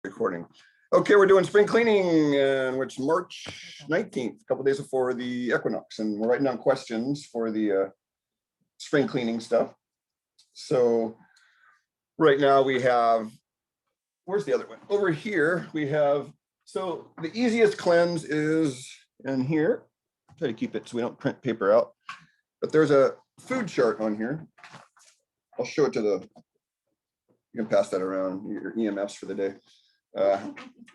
recording. Okay, we're doing spring cleaning, which March 19th, a couple days before the equinox, and we're writing down questions for the spring cleaning stuff. So right now we have, where's the other one? Over here we have, so the easiest cleanse is in here. Try to keep it so we don't print paper out. But there's a food chart on here. I'll show it to the, you can pass that around, your EMFs for the day.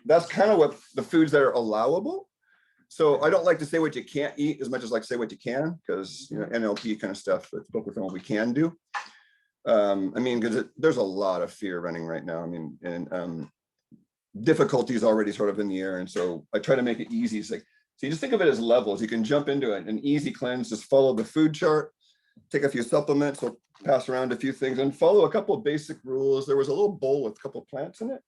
That's kind of what the foods that are allowable. So I don't like to say what you can't eat as much as like to say what you can, because you know, NLP kind of stuff, let's focus on what we can do. I mean, because there's a lot of fear running right now. I mean, and difficulty is already sort of in the air. And so I try to make it easy. It's like, so you just think of it as levels. You can jump into it, an easy cleanse, just follow the food chart, take a few supplements, we'll pass around a few things and follow a couple of basic rules. There was a little bowl with a couple of plants in it.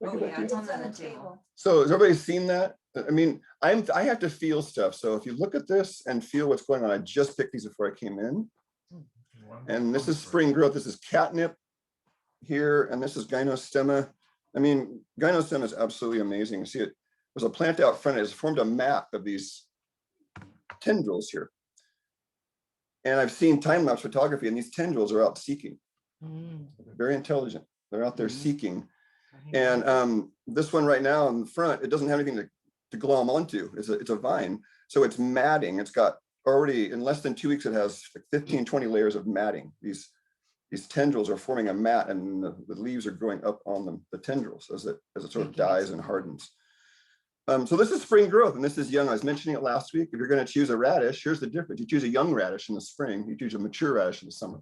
Oh yeah, it's on the table. So has everybody seen that? I mean, I have to feel stuff. So if you look at this and feel what's going on, I just picked these before I came in. And this is spring growth. This is catnip here, and this is gynostemma. I mean, gynostemma is absolutely amazing. You see it, there's a plant out front. It's formed a mat of these tendrils here. And I've seen time-lapse photography, and these tendrils are out seeking. Very intelligent. They're out there seeking. And this one right now in the front, it doesn't have anything to glom onto. It's a vine. So it's matting. It's got already, in less than 2 weeks, it has like 15, 20 layers of matting. These tendrils are forming a mat, and the leaves are growing up on them, the tendrils, as it sort of dies and hardens. So this is spring growth, and this is young. I was mentioning it last week. If you're going to choose a radish, here's the difference. You choose a young radish in the spring. You choose a mature radish in the summer.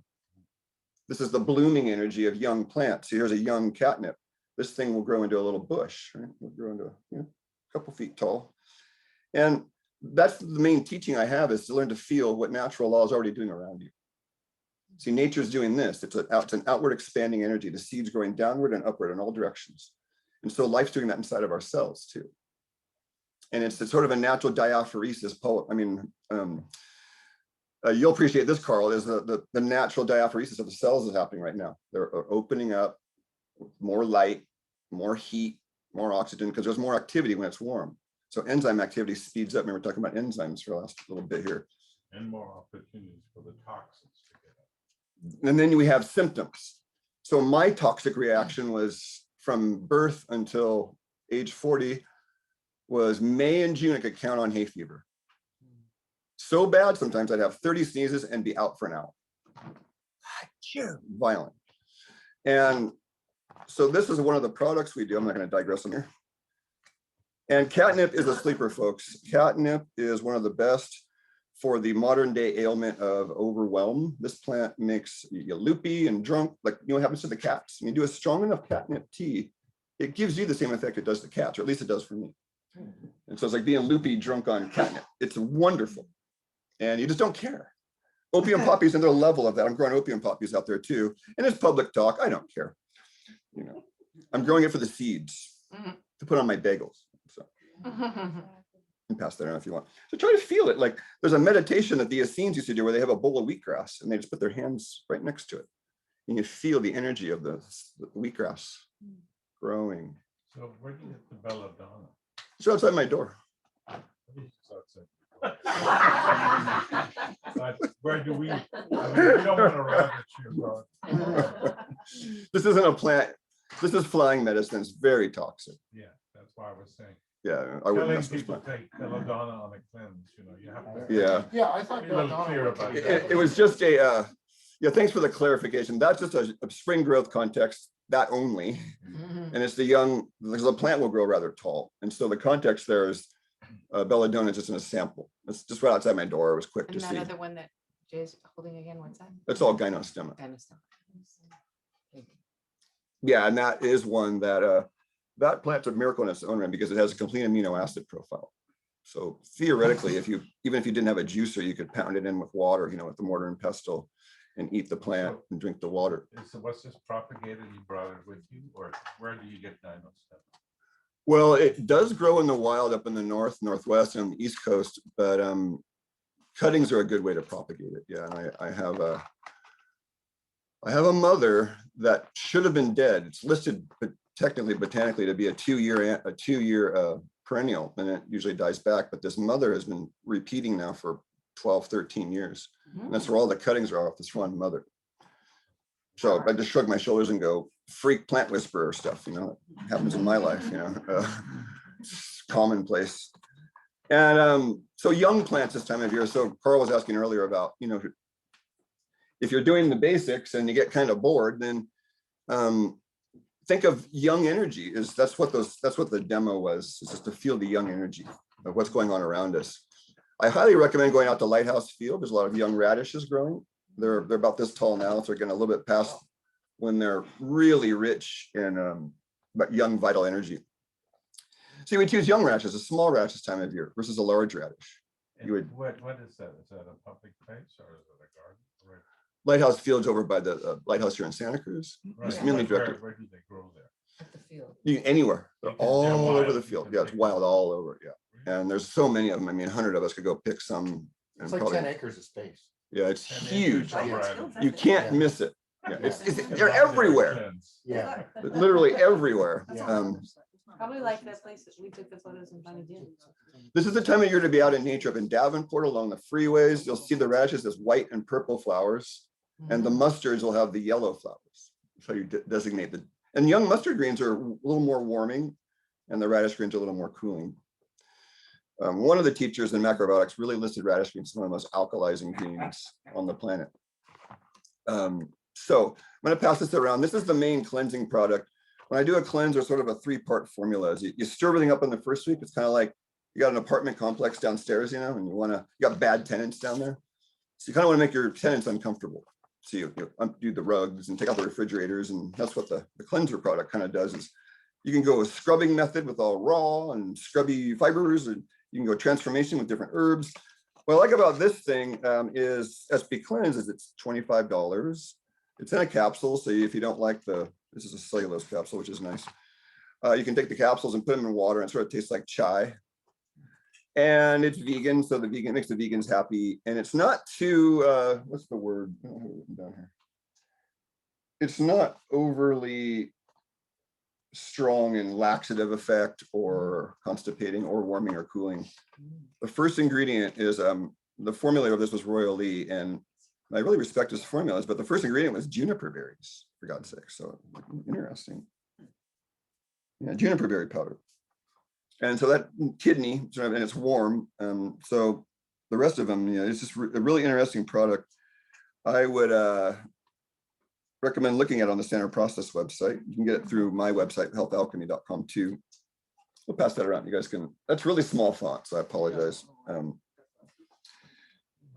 This is the blooming energy of young plants. So here's a young catnip. This thing will grow into a little bush, right? It'll grow into a couple feet tall. And that's the main teaching I have, is to learn to feel what natural law is already doing around you. See, nature's doing this. It's an outward expanding energy. The seed's growing downward and upward in all directions. And so life's doing that inside of ourselves too. And it's sort of a natural diaphoresis. I mean, you'll appreciate this, Carl, is the natural diaphoresis of the cells is happening right now. They're opening up, more light, more heat, more oxygen, because there's more activity when it's warm. So enzyme activity speeds up. Remember, we're talking about enzymes for the last little bit here. And more opportunities for the toxins to get up. And then we have symptoms. So my toxic reaction was from birth until age 40 was May and June. I could count on hay fever. So bad, sometimes I'd have 30 sneezes and be out for an hour. Violent. And so this is one of the products we do. I'm not going to digress on here. And catnip is a sleeper, folks. Catnip is one of the best for the modern day ailment of overwhelm. This plant makes you loopy and drunk, like you know what happens to the cats. When you do a strong enough catnip tea, it gives you the same effect it does to cats, or at least it does for me. And so it's like being loopy drunk on catnip. It's wonderful. And you just don't care. Opium poppies and their level of that. I'm growing opium poppies out there too. And it's public talk. I don't care. You know, I'm growing it for the seeds to put on my bagels. So you can pass that around if you want. So try to feel it. Like there's a meditation that the Essenes used to do where they have a bowl of wheatgrass and they just put their hands right next to it. And you feel the energy of the wheatgrass growing. So where do you get the belladonna? It's outside my door. But where do we? I mean, we don't want to ravage your garden. This isn't a plant. This is flying medicine. It's very toxic. Yeah, that's why I was saying. Yeah, I wouldn't Telling mess with people plant. take belladonna on a cleanse. You know, you have to. Yeah. Yeah, I thought Be a little clear about that. It was just a. Yeah, thanks for the clarification. That's just a spring growth context. That only, and it's the young. Because the plant will grow rather tall, and so the context there is. Belladonna just in a sample. It's just right outside my door. It was quick And to that see. other one that Jay's holding again, what's that? It's all gynostemma. Gynostemma. Yeah, and that is one that that plant's a miracle in its own right because it has a complete amino acid profile. So theoretically, even if you didn't have a juicer, you could pound it in with water, you know, with the mortar and pestle, and eat the plant and drink the water. So what's this propagated? You brought it with you, or where do you get gynostemma? Well, it does grow in the wild up in the north, northwest, and the east coast, but cuttings are a good way to propagate it. Yeah, and I have a mother that should have been dead. It's listed, but technically botanically to be a two-year perennial, and it usually dies back. But this mother has been repeating now for 12, 13 years. And that's where all the cuttings are off this one mother. So I just shrug my shoulders and go, freak plant whisperer stuff, you know, it happens in my life, you know, it's commonplace. And so young plants this time of year. So Carl was asking earlier about, you know, if you're doing the basics and you get kind of bored, then think of young energy. That's what the demo was, is just to feel the young energy of what's going on around us. I highly recommend going out to Lighthouse Field. There's a lot of young radishes growing. They're about this tall now, so they're getting a little bit past when they're really rich in but young vital energy. So you would choose young radishes, a small radish this time of year versus a large radish. You would. What is that? Is that a public place or is it a garden? Right. Lighthouse Field's over by the lighthouse here in Santa Cruz. It's mainly directed. Where do they grow there? At the field. Anywhere. They're all over the wild. field. Yeah, it's wild all over. Yeah. And there's so many of them. I mean, 100 of us could go pick some. And It's like probably, 10 acres of space. yeah, it's 10 huge. acres of You can't Yeah. miss it. Yeah, Yeah. they're everywhere. Yeah. Literally everywhere. Yeah. Probably like that place that we took the photos in Bunny June. This is the time of year to be out in nature. Up in Davenport along the freeways, you'll see the radishes as white and purple flowers, and the mustards will have the yellow flowers. So you designate the, and young mustard greens are a little more warming, and the radish greens are a little more cooling. One of the teachers in macrobiotics really listed radish greens as one of the most alkalizing greens on the planet. So I'm going to pass this around. This is the main cleansing product. When I do a cleanse, there's sort of a 3-part formula. You stir everything up in the first week. It's kind of like you got an apartment complex downstairs, you know, and you got bad tenants down there. So you kind of want to make your tenants uncomfortable. So you undo the rugs and take out the refrigerators. And that's what the cleanser product kind of does, is you can go with scrubbing method with all raw and scrubby fibers, and you can go transformation with different herbs. What I like about this thing is SB Cleanse is it's $25. It's in a capsule. So if you don't like this is a cellulose capsule, which is nice. You can take the capsules and put them in water, and it sort of tastes like chai. And it's vegan, so it makes the vegans happy. And it's not too, what's the word? I don't have it written down here. It's not overly strong in laxative effect or constipating or warming or cooling. The first ingredient is, the formulator of this was Royal Lee, and I really respect his formulas, but the first ingredient was juniper berries, for God's sake. So interesting. Yeah, juniper berry powder. And so that kidney, and it's warm. So the rest of them, it's just a really interesting product. I would recommend looking at it on the Standard Process website. You can get it through my website, healthalchemy.com too. We'll pass that around. You guys can, that's really small font, so I apologize.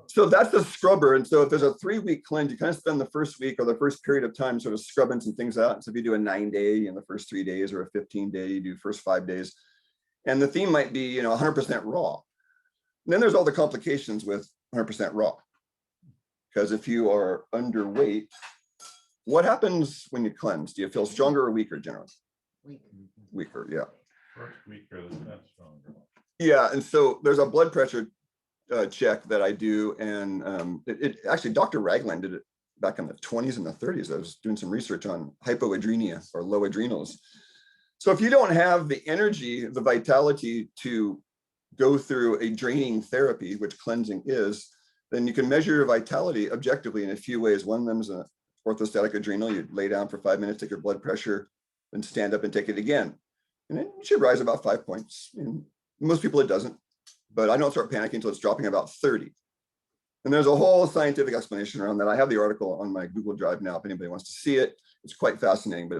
So that's the scrubber. And so if there's a 3-week cleanse, you kind of spend the first week or the first period of time sort of scrubbing some things out. So if you do a 9-day in the first 3 days, or a 15-day, you do first 5 days. And the theme might be, 100% raw. And then there's all the complications with 100% raw. Because if you are underweight, what happens when you cleanse? Do you feel stronger or weaker generally? Weaker, yeah. First weaker than that stronger. Yeah, and so there's a blood pressure check that I do, and it actually Dr. Ragland did it back in the 20s and the 30s. I was doing some research on hypoadrenia or low adrenals. So if you don't have the energy, the vitality to go through a draining therapy, which cleansing is, then you can measure your vitality objectively in a few ways. One of them is an orthostatic adrenal. You lay down for 5 minutes, take your blood pressure, then stand up and take it again. And it should rise about 5 points. And most people it doesn't, but I don't start panicking until it's dropping about 30. And there's a whole scientific explanation around that. I have the article on my Google Drive now, if anybody wants to see it. It's quite fascinating, but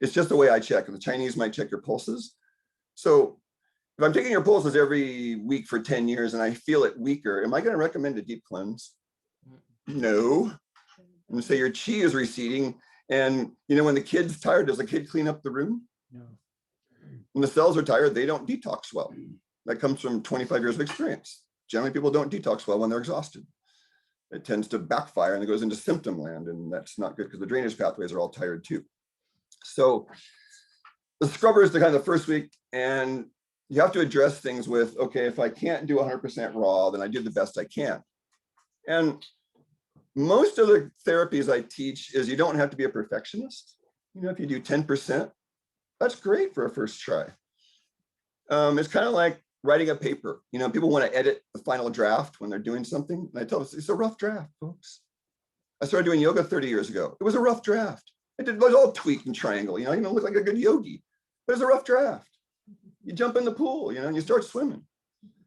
it's just the way I check. And the Chinese might check your pulses. So if I'm taking your pulses every week for 10 years and I feel it weaker, am I going to recommend a deep cleanse? No. And say your chi is receding. And when the kid's tired, does the kid clean up the room? No. When the cells are tired, they don't detox well. That comes from 25 years of experience. Generally, people don't detox well when they're exhausted. It tends to backfire and it goes into symptom land, and that's not good because the drainage pathways are all tired too. So the scrubber is the kind of the first week, and you have to address things with, okay, if I can't do 100% raw, then I do the best I can. And most of the therapies I teach is you don't have to be a perfectionist. If you do 10%, That's great for a first try. It's kind of like writing a paper. You know, people want to edit the final draft when they're doing something. And I tell them, it's a rough draft, folks. I started doing yoga 30 years ago. It was a rough draft. It was all tweaked and triangle, you know, look like a good yogi, but it's a rough draft. You jump in the pool, you know, and you start swimming.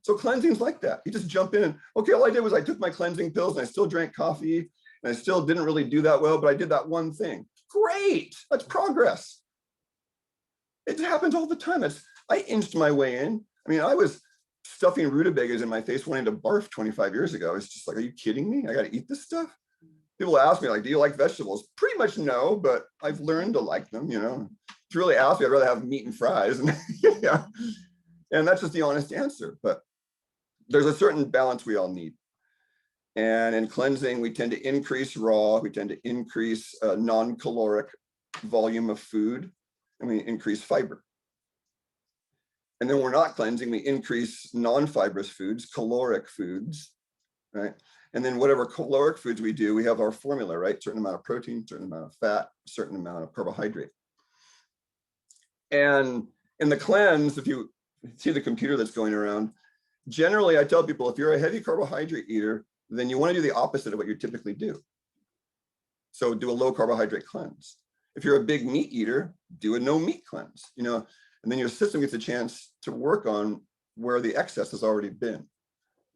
So cleansing's like that. You just jump in and, okay, all I did was I took my cleansing pills and I still drank coffee and I still didn't really do that well, but I did that one thing. Great, that's progress. It happens all the time. I inched my way in. I mean, I was stuffing rutabagas in my face wanting to barf 25 years ago. It's just like, are you kidding me? I got to eat this stuff. People ask me, like, do you like vegetables? Pretty much no, but I've learned to like them, you know. If you really ask me, I'd rather have meat and fries. And, yeah. And that's just the honest answer. But there's a certain balance we all need. And in cleansing, we tend to increase raw, we tend to increase non-caloric volume of food, and we increase fiber. And then we're not cleansing, we increase non-fibrous foods, caloric foods, right? And then whatever caloric foods we do, we have our formula, right? Certain amount of protein, certain amount of fat, certain amount of carbohydrate. And in the cleanse, if you see the computer that's going around, generally I tell people, if you're a heavy carbohydrate eater, then you want to do the opposite of what you typically do. So do a low carbohydrate cleanse. If you're a big meat eater, do a no meat cleanse, you know, and then your system gets a chance to work on where the excess has already been.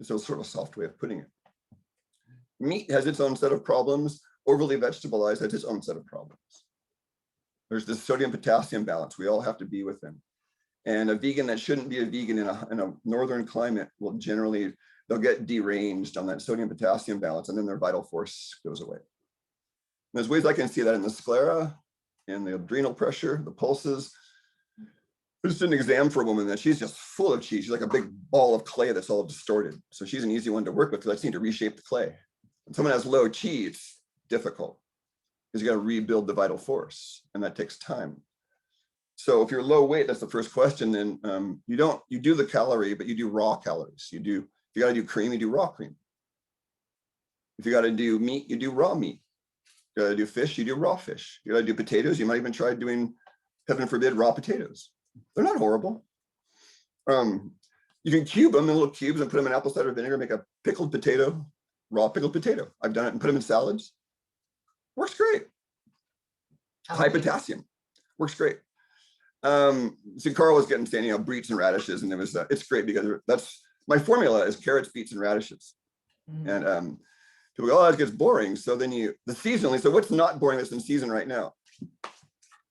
It's a sort of soft way of putting it. Meat has its own set of problems. Overly vegetabilized has its own set of problems. There's this sodium potassium balance we all have to be within. And a vegan that shouldn't be a vegan in a northern climate will generally, they'll get deranged on that sodium potassium balance, and then their vital force goes away. And there's ways I can see that in the sclera, in the adrenal pressure, the pulses. There's just an exam for a woman that she's just full of chi. She's like a big ball of clay that's all distorted. So she's an easy one to work with because I just need to reshape the clay. When someone has low chi, it's difficult because you got to rebuild the vital force, and that takes time. So if you're low weight, that's the first question. Then you do the calorie, but you do raw calories. If you got to do cream, you do raw cream. If you got to do meat, you do raw meat. You got to do fish, you do raw fish. You got to do potatoes. You might even try doing, heaven forbid, raw potatoes. They're not horrible. You can cube them in little cubes and put them in apple cider vinegar, make a pickled potato, raw pickled potato. I've done it and put them in salads. Works great. High potassium. Works great. So Carl was getting saying, you know, beets and radishes, and it's great because that's my formula is carrots, beets, and radishes. And people go, oh, that gets boring. So then the seasonally, so what's not boring that's in season right now?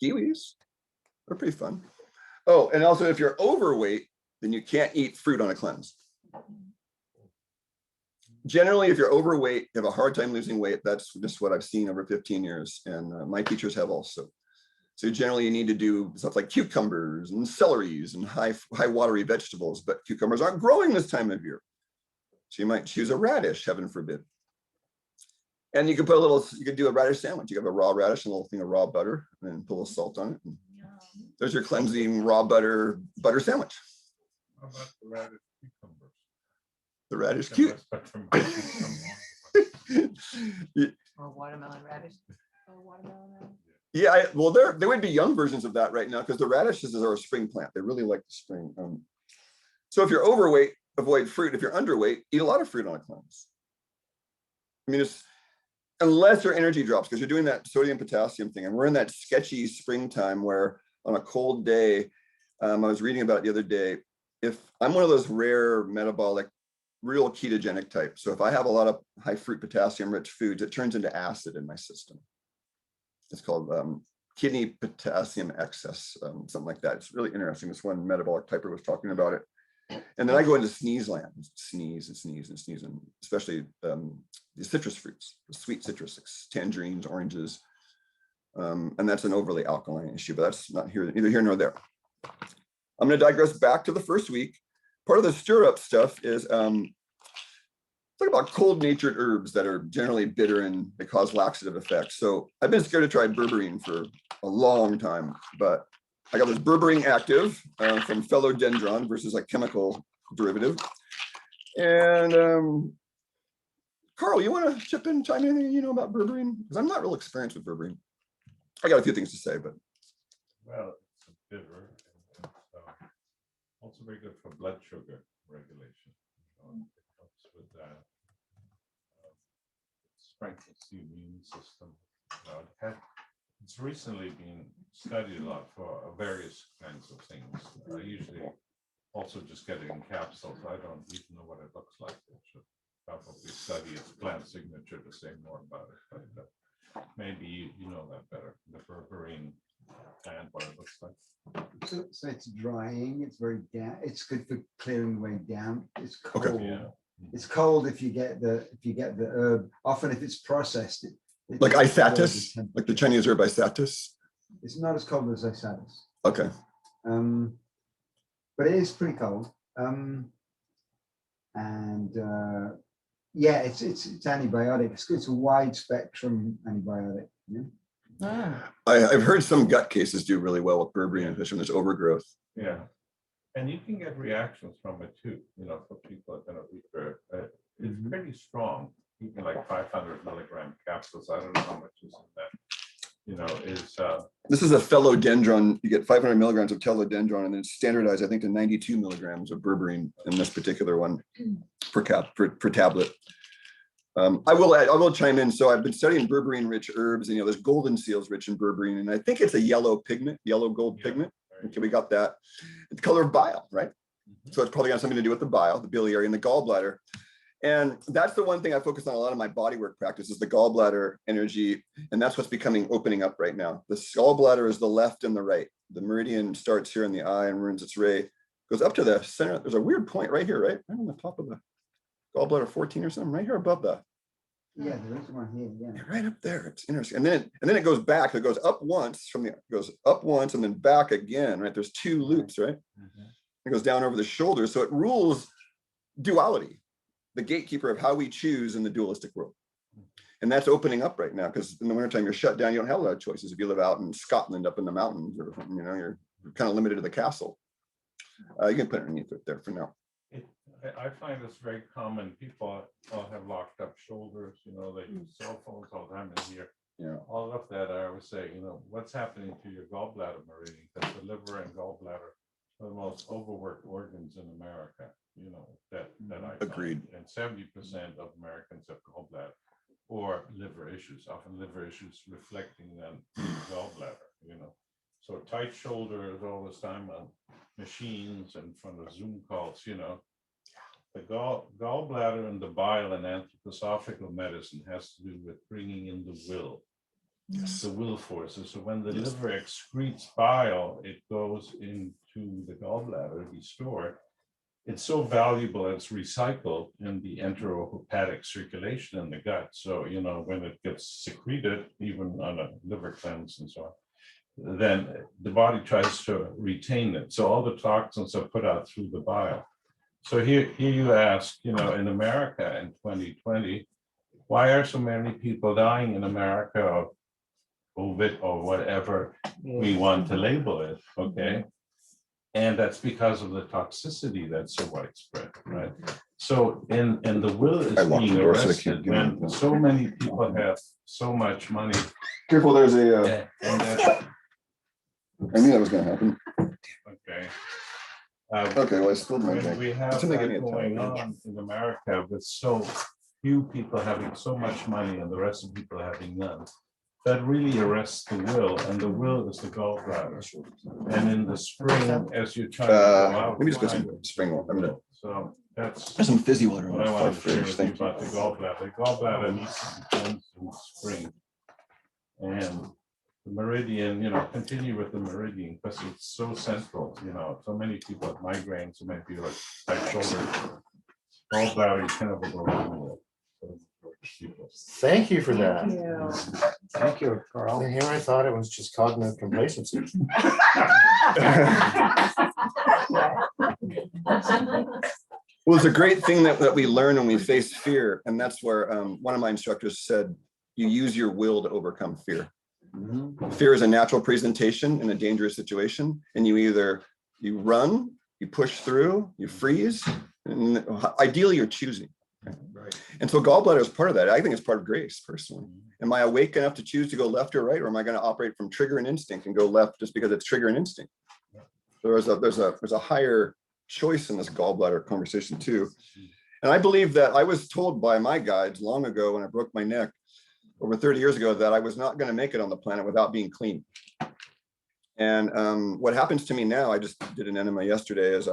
Kiwis. They're pretty fun. Oh, and also if you're overweight, then you can't eat fruit on a cleanse. Generally, if you're overweight, you have a hard time losing weight. That's just what I've seen over 15 years. And my teachers have also. So generally you need to do stuff like cucumbers and celeries and high watery vegetables, but cucumbers aren't growing this time of year. So you might choose a radish, heaven forbid. And you can put you could do a radish sandwich. You have a raw radish and a little thing of raw butter and put a little salt on it. And there's your cleansing raw butter sandwich. How about the radish cucumbers? The radish cute. Or watermelon radish. Or watermelon radish. Yeah, well, there would be young versions of that right now because the radishes are a spring plant. They really like the spring. So if you're overweight, avoid fruit. If you're underweight, eat a lot of fruit on a cleanse. I mean, unless your energy drops because you're doing that sodium potassium thing. And we're in that sketchy springtime where on a cold day, I was reading about it the other day, if I'm one of those rare metabolic, real ketogenic types. So if I have a lot of high fruit potassium rich foods, it turns into acid in my system. It's called kidney potassium excess, something like that. It's really interesting. This one metabolic typer was talking about it. And then I go into sneeze land, sneeze and sneeze and sneeze, and especially the citrus fruits, the sweet citrus, tangerines, oranges. And that's an overly alkaline issue, but that's not neither here nor there. I'm going to digress back to the first week. Part of the stir up stuff is talk about cold natured herbs that are generally bitter and they cause laxative effects. So I've been scared to try berberine for a long time, but I got this berberine active from philodendron versus a chemical derivative. And Carl, you want to chip in, chime in anything you know about berberine? Because I'm not real experienced with berberine. I got a few things to say, but. Well, it's liver. And also very good for blood sugar regulation. It helps with that. Strengthens the immune system. It's recently been studied a lot for various kinds of things. I usually also just get it in capsules. I don't even know what it looks like. I should probably study its plant signature to say more about it. But maybe you know that better. The berberine plant, what it looks like. So it's drying. It's very damp. It's good for clearing away damp. It's cold. Okay. Yeah. It's cold if you get the herb. Often, if it's processed, Like lowers the isatis, like the temperature. Chinese herb isatis. It's not as cold as isatis, Okay. but it is pretty cold. And yeah, it's antibiotic. It's a wide spectrum antibiotic. Yeah. I've heard some gut cases do really well with berberine, especially when there's overgrowth. Yeah. And you can get reactions from it too, for people that are weaker. It's pretty strong, even like 500 milligram capsules. I don't know how much is in that. This is a phellodendron. You get 500 milligrams of telodendron, and then it's standardized, I think, to 92 milligrams of berberine in this particular one per tablet. I will chime in. So I've been studying berberine-rich herbs, and there's golden seals rich in berberine, and I think it's a yellow pigment, yellow gold pigment. Okay, we got that. It's the color of bile, right? So it's probably got something to do with the bile, the biliary, and the gallbladder. And that's the one thing I focus on a lot of my bodywork practice is the gallbladder energy. And that's what's opening up right now. The gallbladder is the left and the right. The meridian starts here in the eye and runs its ray, goes up to the center. There's a weird point right here, right? Right on the top of the gallbladder 14 or something, right here above that. Yeah, there is one here. Yeah, right up there. It's interesting. And then it goes back. It goes up once goes up once and then back again, right? There's two loops, right? It goes down over the shoulder. So it rules duality, the gatekeeper of how we choose in the dualistic world. And that's opening up right now because in the wintertime, you're shut down. You don't have a lot of choices. If you live out in Scotland, up in the mountains, or you're kind of limited to the castle. You can put it underneath it there for now. I find this very common. People all have locked up shoulders, they use cell phones all the time in here. Yeah. All of that, I always say, what's happening to your gallbladder meridian? Because the liver and gallbladder are the most overworked organs in America, that I find. Agreed. And 70% of Americans have gallbladder or liver issues, often liver issues reflecting then gallbladder, So tight shoulders all this time on machines in front of Zoom calls, The gallbladder and the bile in anthroposophical medicine has to do with bringing in the will, the will forces. So when the liver excretes bile, it goes into the gallbladder to be stored. It's so valuable, it's recycled in the enterohepatic circulation in the gut. So, when it gets secreted, even on a liver cleanse and so on, then the body tries to retain it. So all the toxins are put out through the bile. So here you ask, in America in 2020, why are so many people dying in America of COVID or whatever we want to label it, okay? And that's because of the toxicity that's so widespread, right? So, and the will is being arrested when so many people have so much money. Careful, there's a, And that, I knew that was gonna happen. okay. Okay, well, I spilled my drink. We have Somebody that give me a going towel. on in America with so few people having so much money and the rest of people having none. That really arrests the will, and the will is the gallbladder. And in the spring, as you're trying to go out. Let me just go some spring water. I'm gonna. So that's There's some fizzy water in what I the wanted to share fridge. with you Thank you. about the gallbladder. The gallbladder needs to be cleansed in the spring. And the meridian, continue with the meridian because it's so central, so many people have migraines, so many people have tight shoulders. Gallbladder, you can never go wrong with. Thank you for that. thank you, Carl. And here I thought it was just cognitive complacency. Well, it's a great thing that we learn when we face fear. And that's where one of my instructors said, you use your will to overcome fear. Fear is a natural presentation in a dangerous situation. And you run, you push through, you freeze, and ideally you're choosing. Right. And so gallbladder is part of that. I think it's part of grace, personally. Am I awake enough to choose to go left or right? Or am I going to operate from trigger and instinct and go left just because it's trigger and instinct? there's a higher choice in this gallbladder conversation too. And I believe that I was told by my guides long ago when I broke my neck over 30 years ago that I was not going to make it on the planet without being clean. And what happens to me now, I just did an enema yesterday, is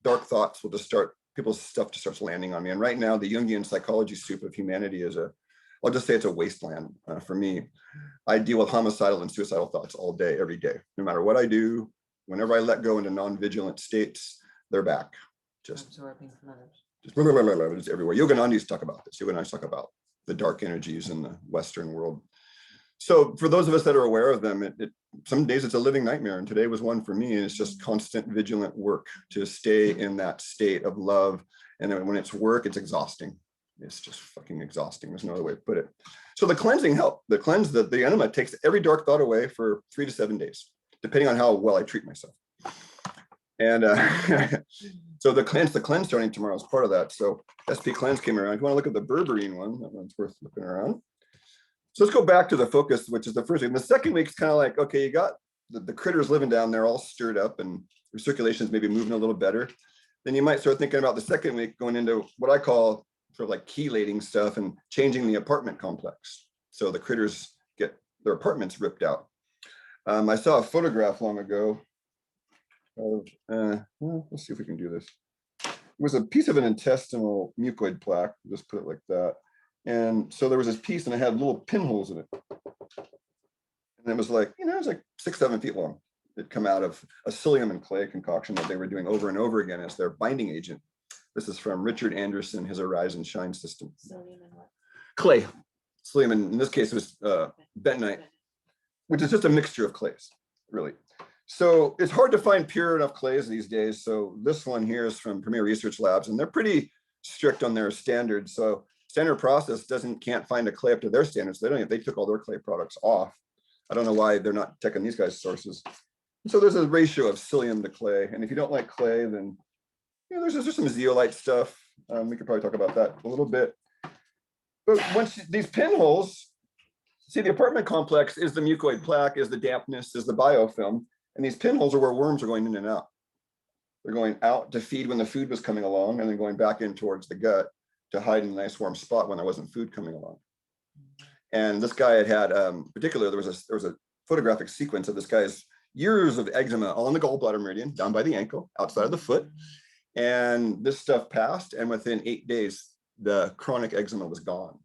dark thoughts will just start, people's stuff just starts landing on me. And right now, the Jungian psychology soup of humanity is I'll just say it's a wasteland for me. I deal with homicidal and suicidal thoughts all day, every day. No matter what I do, whenever I let go into non-vigilant states, they're back. Absorbing from others. It's everywhere. Yoganandis talk about this. Yoganandis talk about the dark energies in the Western world. So for those of us that are aware of them, some days it's a living nightmare. And today was one for me. And it's just constant vigilant work to stay in that state of love. And then when it's work, it's exhausting. It's just fucking exhausting. There's no other way to put it. So the cleansing help. The cleanse, the enema takes every dark thought away for 3 to 7 days, depending on how well I treat myself. And so the cleanse starting tomorrow is part of that. So SP cleanse came around. If you want to look at the berberine one, that one's worth looking around. So let's go back to the focus, which is the first week. And the second week is kind of like, okay, you got the critters living down there all stirred up and your circulation is maybe moving a little better. Then you might start thinking about the second week going into what I call sort of like chelating stuff and changing the apartment complex. So the critters get their apartments ripped out. I saw a photograph long ago of, well, let's see if we can do this. It was a piece of an intestinal mucoid plaque, just put it like that. And so there was this piece and it had little pinholes in it. And it was like, it was like 6-7 feet long. It'd come out of a psyllium and clay concoction that they were doing over and over again as their binding agent. This is from Richard Anderson, his Arise and Shine system. Clay. Psyllium, in this case, it was bentonite, which is just a mixture of clays, really. So it's hard to find pure enough clays these days. So this one here is from Premier Research Labs, and they're pretty strict on their standards. So Standard Process can't find a clay up to their standards. They took all their clay products off. I don't know why they're not checking these guys' sources. So there's a ratio of psyllium to clay. And if you don't like clay, then there's just some zeolite stuff. We could probably talk about that a little bit. But once these pinholes, see, the apartment complex is the mucoid plaque, is the dampness, is the biofilm. And these pinholes are where worms are going in and out. They're going out to feed when the food was coming along and then going back in towards the gut to hide in a nice warm spot when there wasn't food coming along. And this guy had particularly, there was a photographic sequence of this guy's years of eczema all in the gallbladder meridian, down by the ankle, outside of the foot. And this stuff passed, and within 8 days, the chronic eczema was gone.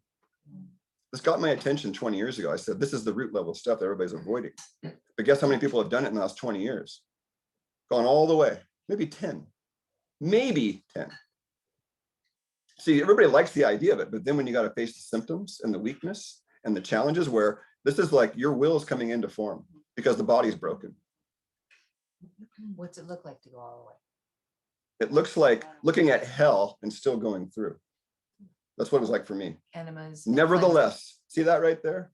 This got my attention 20 years ago. I said, this is the root level stuff that everybody's avoiding. But guess how many people have done it in the last 20 years? Gone all the way, maybe 10, maybe 10. See, everybody likes the idea of it, but then when you got to face the symptoms and the weakness and the challenges, where this is like your will is coming into form because the body's broken. What's it look like to go all the way? It looks like looking at hell and still going through. That's what it was like for me. Enemas. Nevertheless, see that right there?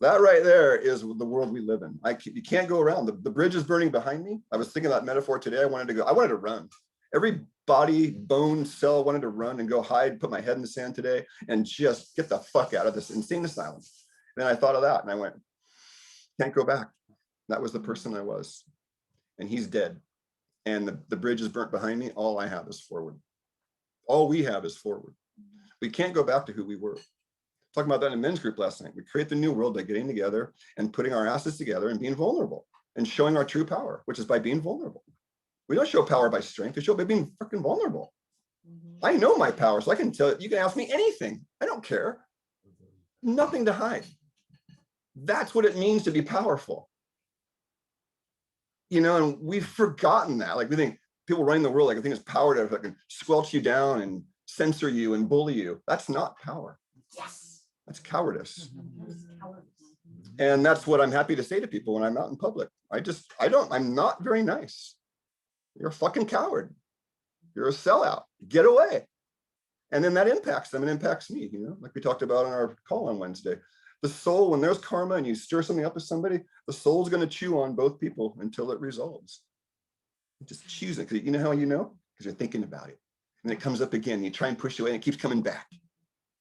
That right there is the world we live in. You can't go around. The bridge is burning behind me. I was thinking that metaphor today. I wanted to run. Every body, bone, cell wanted to run and go hide, put my head in the sand today and just get the fuck out of this insane asylum. And then I thought of that and I went, can't go back. That was the person I was. And he's dead. And the bridge is burnt behind me. All I have is forward. All we have is forward. We can't go back to who we were. Talking about that in a men's group last night. We create the new world by getting together and putting our asses together and being vulnerable and showing our true power, which is by being vulnerable. We don't show power by strength. We show by being fucking vulnerable. I know my power, so I can tell you can ask me anything. I don't care. Nothing to hide. That's what it means to be powerful. And we've forgotten that. Like we think people running the world, like I think it's power to fucking squelch you down and censor you and bully you. That's not power. Yes. That's cowardice. And that's what I'm happy to say to people when I'm out in public. I'm not very nice. You're a fucking coward. You're a sellout. Get away. And then that impacts them and impacts me, like we talked about on our call on Wednesday. The soul, when there's karma and you stir something up with somebody, the soul's going to chew on both people until it resolves. You just choose it. Because you know how you know? Because you're thinking about it. And it comes up again. You try and push away and it keeps coming back.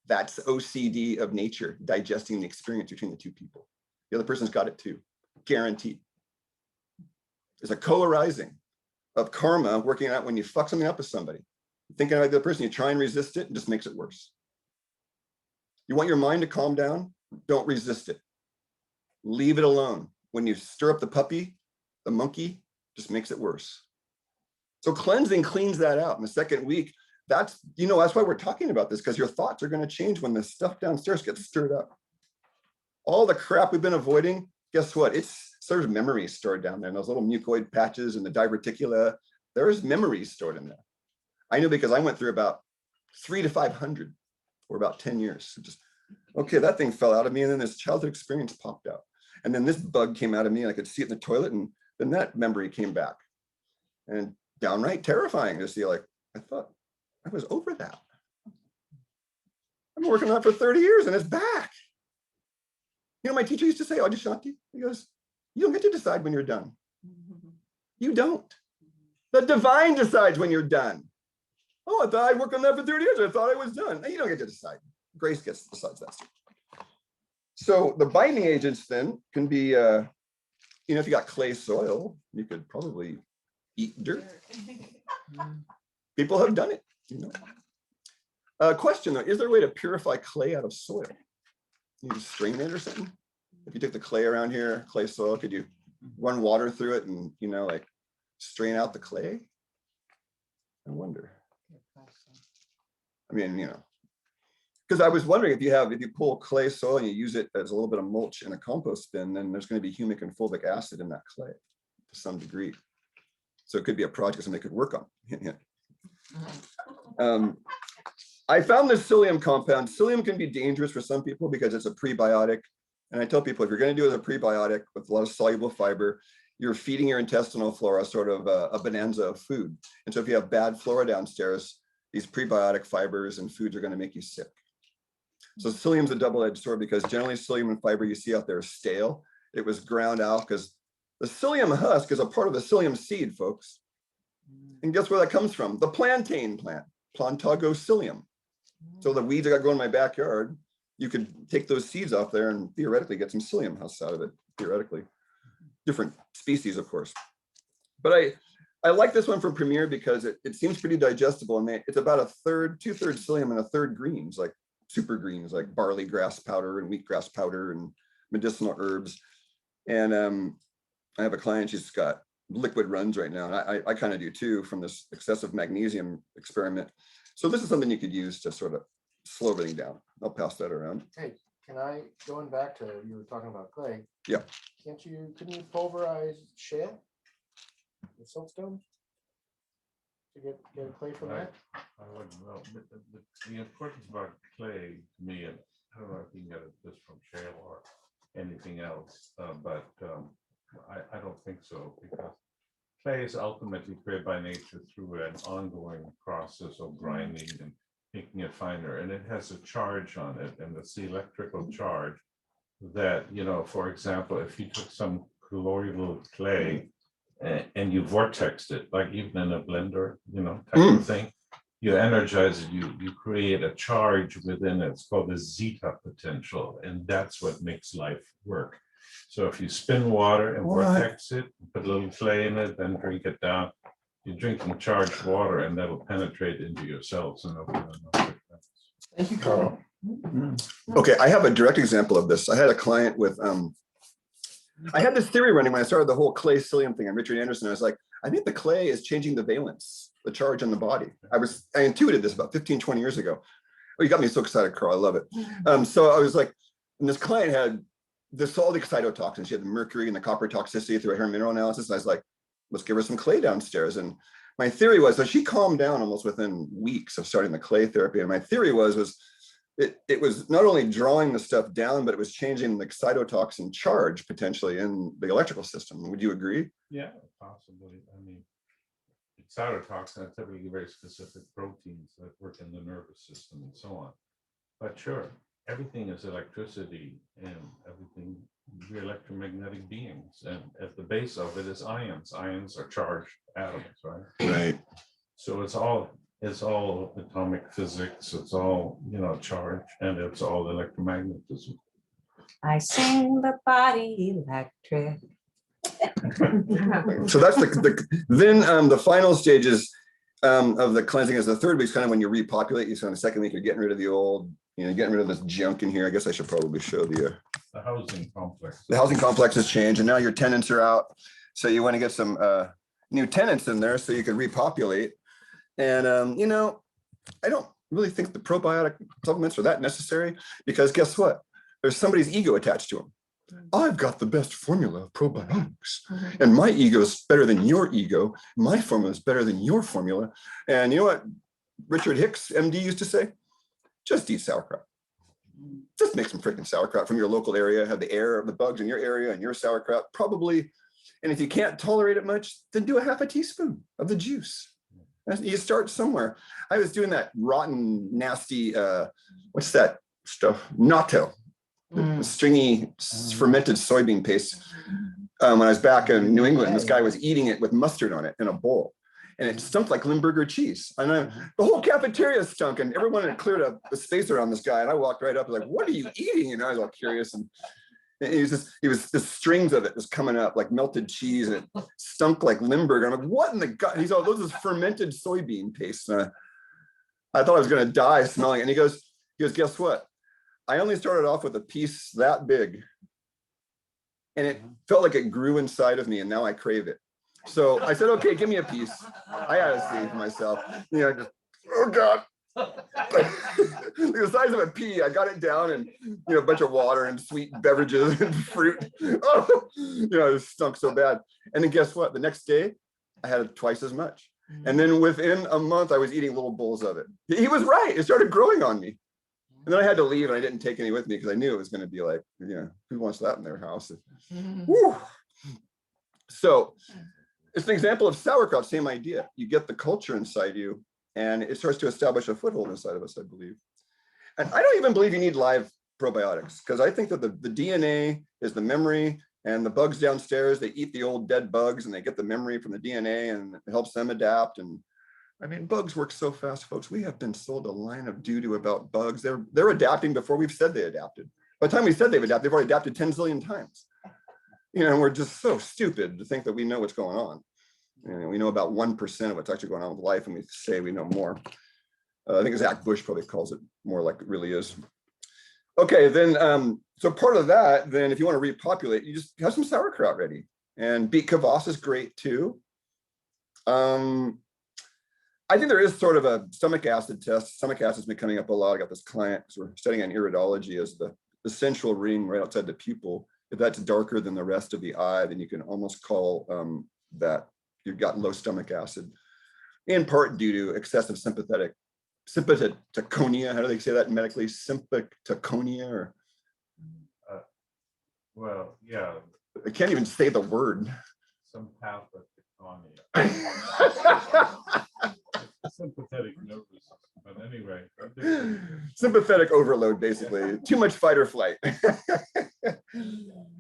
That's OCD of nature, digesting the experience between the two people. The other person's got it too. Guaranteed. It's a co-arising of karma working out when you fuck something up with somebody. Thinking about the other person, you try and resist it, it just makes it worse. You want your mind to calm down? Don't resist it. Leave it alone. When you stir up the puppy, the monkey, just makes it worse. So cleansing cleans that out. In the second week, that's why we're talking about this, because your thoughts are going to change when the stuff downstairs gets stirred up. All the crap we've been avoiding, guess what? It's sort of memories stored down there, and those little mucoid patches and the diverticula, there's memories stored in there. I know because I went through about 300 to 500 for about 10 years. So just, okay, that thing fell out of me, and then this childhood experience popped out. And then this bug came out of me, and I could see it in the toilet, and then that memory came back. And downright terrifying to see, like, I thought I was over that. I've been working on that for 30 years, and it's back. My teacher used to say, Adishanti, he goes, you don't get to decide when you're done. You don't. The divine decides when you're done. Oh, I thought I'd worked on that for 30 years. I thought I was done. You don't get to decide. Grace decides that. So the binding agents then can be, if you got clay soil, you could probably eat dirt. People have done it. Question though, is there a way to purify clay out of soil? You just strain it or something? If you take the clay around here, clay soil, could you run water through it and, like strain out the clay? I wonder. I mean, because I was wondering if you pull clay soil and you use it as a little bit of mulch in a compost bin, then there's going to be humic and fulvic acid in that clay to some degree. So it could be a project somebody could work on. I found this psyllium compound. Psyllium can be dangerous for some people because it's a prebiotic. And I tell people, if you're going to do it as a prebiotic with a lot of soluble fiber, you're feeding your intestinal flora sort of a bonanza of food. And so if you have bad flora downstairs, these prebiotic fibers and foods are going to make you sick. So psyllium's a double-edged sword because generally psyllium and fiber you see out there is stale. It was ground out because the psyllium husk is a part of the psyllium seed, folks. And guess where that comes from? The plantain plant, Plantago psyllium. So the weeds I got growing in my backyard, you could take those seeds off there and theoretically get some psyllium husk out of it, theoretically. Different species, of course. But I like this one from Premier because it seems pretty digestible, and it's about two-thirds psyllium and a third greens, like super greens, like barley grass powder and wheatgrass powder and medicinal herbs. And I have a client, she's got liquid runs right now, and I kind of do too from this excessive magnesium experiment. So this is something you could use to sort of slow everything down. I'll pass that around. Hey, going back to, you were talking about clay. Yeah. Couldn't you pulverize shale? The siltstone? To get clay from that? I wouldn't know. The importance about clay to me, and I don't know if you can get it just from shale or anything else, but I don't think so, because clay is ultimately created by nature through an ongoing process of grinding and making it finer, and it has a charge on it, and it's the electrical charge that, for example, if you took some colloidal clay and you vortexed it, like even in a blender, type of thing, you energize it, you create a charge within it. It's called the zeta potential, and that's what makes life work. So if you spin water and vortex it, put a little clay in it, then drink it down, you're drinking charged water, and that'll penetrate into your cells and open them up. Thank you, Carl. Okay, I have a direct example of this. I had a client with, I had this theory running when I started the whole clay psyllium thing on Richard Anderson. I was like, I think the clay is changing the valence, the charge on the body. I intuited this about 15, 20 years ago. Oh, you got me so excited, Carl. I love it. So I was like, and this client had all the excitotoxins. She had the mercury and the copper toxicity through her mineral analysis. And I was like, let's give her some clay downstairs. And my theory was, so she calmed down almost within weeks of starting the clay therapy. And my theory was it was not only drawing the stuff down, but it was changing the excitotoxin charge potentially in the electrical system. Would you agree? Yeah, possibly. I mean, excitotoxins are typically very specific proteins that work in the nervous system and so on. But sure, everything is electricity, and everything, we're electromagnetic beings, and at the base of it is ions. Ions are charged atoms, right? Right. So it's all atomic physics. It's all charge, and it's all electromagnetism. I sing the body electric. So that's then the final stages of the cleansing is the third week, kind of when you repopulate. So in the second week, you're getting rid of the old, getting rid of this junk in here. I guess I should probably show the housing complex. The housing complex has changed, and now your tenants are out. So you want to get some new tenants in there so you can repopulate. And I don't really think the probiotic supplements are that necessary, because guess what? There's somebody's ego attached to them. I've got the best formula of probiotics, and my ego is better than your ego. My formula is better than your formula. And you know what Richard Hicks, MD, used to say? Just eat sauerkraut. Just make some freaking sauerkraut from your local area, have the air of the bugs in your area and your sauerkraut, probably. And if you can't tolerate it much, then do a half a teaspoon of the juice. You start somewhere. I was doing that rotten, nasty, what's that stuff? Natto, stringy fermented soybean paste. When I was back in New England, this guy was eating it with mustard on it in a bowl. And it stunk like Limburger cheese. And the whole cafeteria stunk, and everyone had cleared up the space around this guy. And I walked right up, like, what are you eating? And I was all curious. And he was the strings of it was coming up like melted cheese, and it stunk like Limburger. I'm like, what in the gut? He's all, those is fermented soybean paste. I thought I was going to die smelling it. And he goes, guess what? I only started off with a piece that big, and it felt like it grew inside of me, and now I crave it. So I said, okay, give me a piece. I had to see for myself. Just, oh God. The size of a pea. I got it down, and a bunch of water and sweet beverages and fruit. Oh, it stunk so bad. And then guess what? The next day, I had twice as much. And then within a month, I was eating little bowls of it. He was right. It started growing on me. And then I had to leave, and I didn't take any with me because I knew it was going to be like, who wants that in their house? Woo. So it's an example of sauerkraut, same idea. You get the culture inside you, and it starts to establish a foothold inside of us, I believe. And I don't even believe you need live probiotics, because I think that the DNA is the memory, and the bugs downstairs, they eat the old dead bugs, and they get the memory from the DNA, and it helps them adapt. And I mean, bugs work so fast, folks. We have been sold a line of doo-doo about bugs. They're adapting before we've said they adapted. By the time we said they've adapted, they've already adapted 10 zillion times. And we're just so stupid to think that we know what's going on. We know about 1% of what's actually going on with life, and we say we know more. I think Zach Bush probably calls it more like it really is. Okay, then, so part of that, then if you want to repopulate, you just have some sauerkraut ready. And beet kvass is great too. I think there is sort of a stomach acid test. Stomach acid's been coming up a lot. I got this client, because we're studying on iridology, as the central ring right outside the pupil. If that's darker than the rest of the eye, then you can almost call that you've got low stomach acid, in part due to excessive sympathetoconia. How do they say that medically? Sympathetoconia, or well, yeah, I can't even say the word. Sympathetoconia. Sympathetic nervous, but anyway. Sympathetic overload, basically. Too much fight or flight.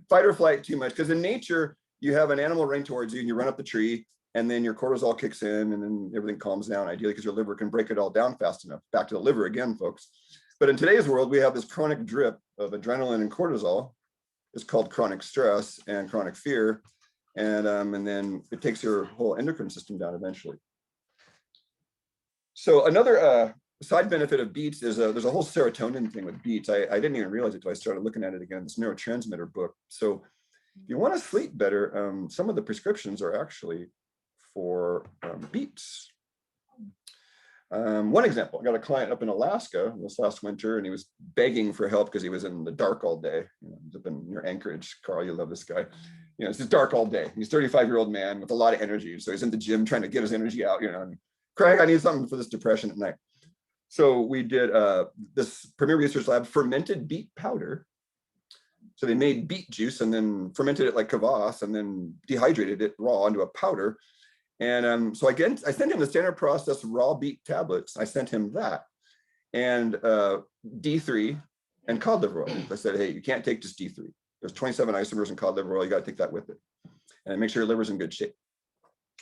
Fight or flight too much, because in nature, you have an animal running towards you, and you run up the tree, and then your cortisol kicks in, and then everything calms down, ideally, because your liver can break it all down fast enough. Back to the liver again, folks. But in today's world, we have this chronic drip of adrenaline and cortisol. It's called chronic stress and chronic fear. And then it takes your whole endocrine system down eventually. So another side benefit of beets is there's a whole serotonin thing with beets. I didn't even realize it until I started looking at it again, this neurotransmitter book. So if you want to sleep better, some of the prescriptions are actually for beets. One example, I got a client up in Alaska this last winter, and he was begging for help because he was in the dark all day. He's up in near Anchorage. Carl, you love this guy. It's just dark all day. He's a 35-year-old man with a lot of energy. So he's in the gym trying to get his energy out, and Craig, I need something for this depression at night. So we did this Premier Research Lab fermented beet powder. So they made beet juice and then fermented it like kvass, and then dehydrated it raw into a powder. And so again, I sent him the standard process raw beet tablets. I sent him that, and D3 and cod liver oil. I said, hey, you can't take just D3. There's 27 isomers in cod liver oil. You got to take that with it, and make sure your liver's in good shape.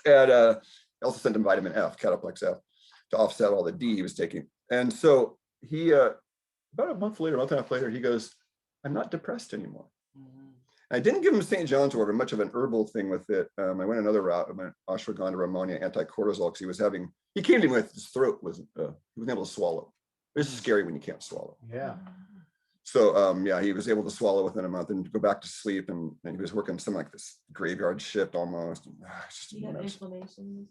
And I also sent him vitamin F, Cataplex F, to offset all the D he was taking. And so he, about a month and a half later, he goes, I'm not depressed anymore. I didn't give him St. John's wort, much of an herbal thing with it. I went another route. I went ashwagandha, ammonia, anti-cortisol, because he came to me with his throat wasn't, he wasn't able to swallow. It's scary when you can't swallow. Yeah. So yeah, he was able to swallow within a month and go back to sleep, and he was working some like this graveyard shift almost. It's just a You have mess. inflammation.